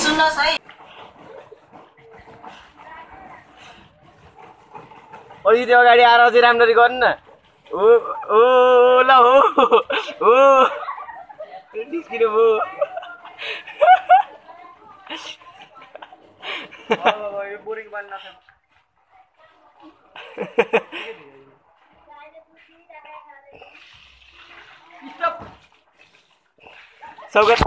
सुन्नुहोस् है अलि त्यो अगाडि आएर अझै राम्ररी गर्नु न ओ ओ ल हो ओ निस्किनु भयो यो बोरिङ बन्न सौगत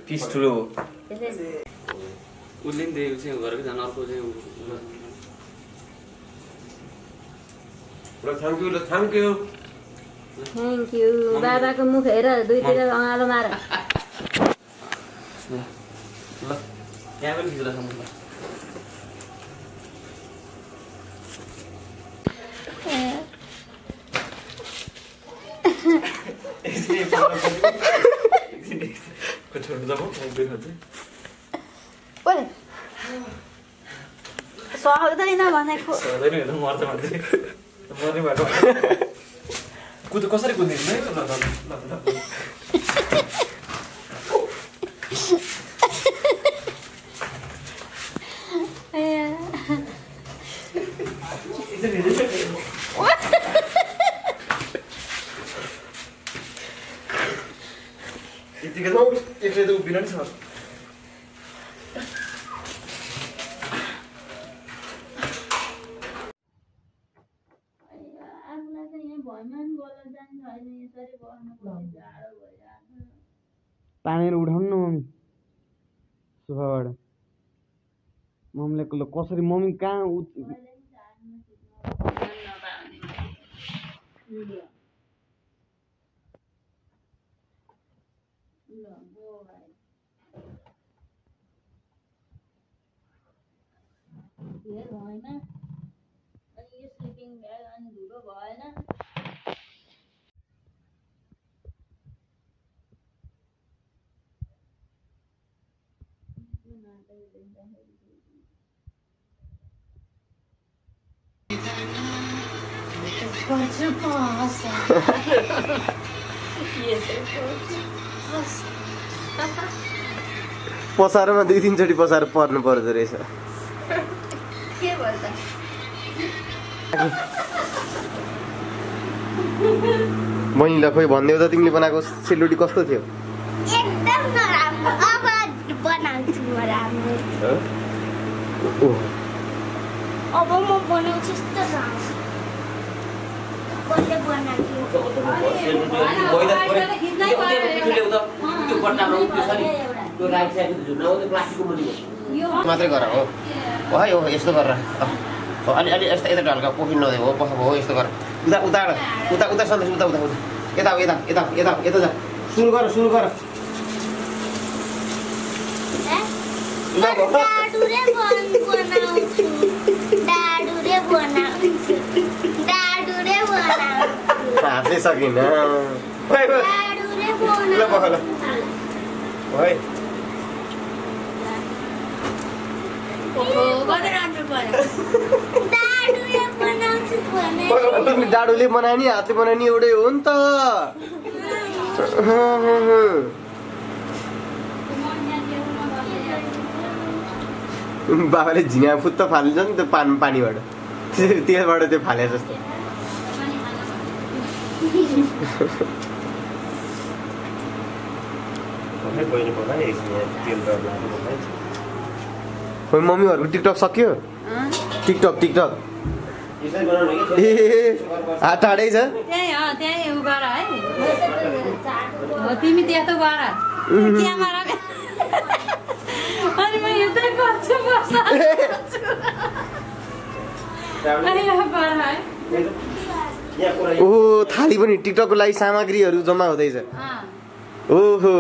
पिस ठुलो हो उसले नि चाहिँ घरको जान अर्को चाहिँ थ्याङ्क यू बाबाको मुख हेर दुईतिर अँगालो मार ल यहाँ पनि खिच्दा सम्म सक्दैन भनेको मर्छ मान्छे मर्ने बाटो कसरी कुदिन्छ यतिकै त एक्लै त उभिन नि छ तानेर उठाउनु न मम्मी सोफाबाट मम्मीले कसरी मम्मी कहाँ पसारमा 2-3 चोटि पसार पर्नु पर्दो रहेछ के भन्छ बहिनीलाई खोइ भन्दै त तिमीले बनाएको सेलरोटी कस्तो थियो एकदम नराम्रो अब बनाउँछु म राम्रो अब म बनाउँछु यस्तो राम्रो कसले बनाउँछु मात्रै गर हो है हो यस्तो गरेर अलि अलि यस्तो यता ढल्का पोखिन नदियो हो हो यस्तो गर उता उता उता उता सन्देश उता उता यता यता यता यता यता जा सुरु गर डाडुरे बनाउँछु हातले सकिन ल पखल है डाडुले बनायो नि हातले बनायो नि एउटै हो नि त बाबाले झिङ्गा फुत्त फाल्छ नि त्यो पानीबाट त्यसबाट त्यो फाले जस्तो मम्मीहरुको टिकटक सक्यो टिकटक ए हात टाढै छ त्यही उ गर है तिमी त्यस्तो गर क्यामेरा अनि म यतै गर्छु ओहो थाली पनि टिकटकको लागि सामग्रीहरू जम्मा हुँदैछ ओहो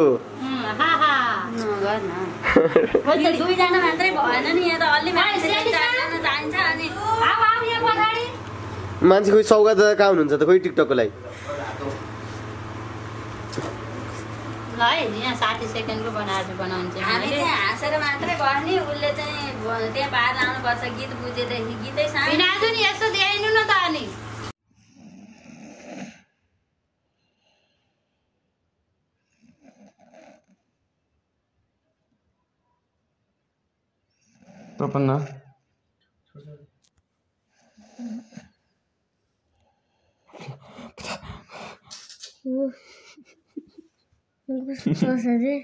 दुईजना मात्रै भएन नि यहाँ त अलि चारजना चाहिन्छ अनि मान्छे कोही सौगात दादा कहाँ हुनुहुन्छ त खोइ टिकटकको लागि ल है यहाँ 60 सेकेन्डको बनाउँछ हामी चाहिँ हाँसेर मात्रै गर्ने उसले चाहिँ त्यहाँ पार लाउनु पर्छ गीत बुझेदेखि गीतै सानो बिनाजु नि यस्तो देखाइनु न त अनि प्रपन्न Cosa de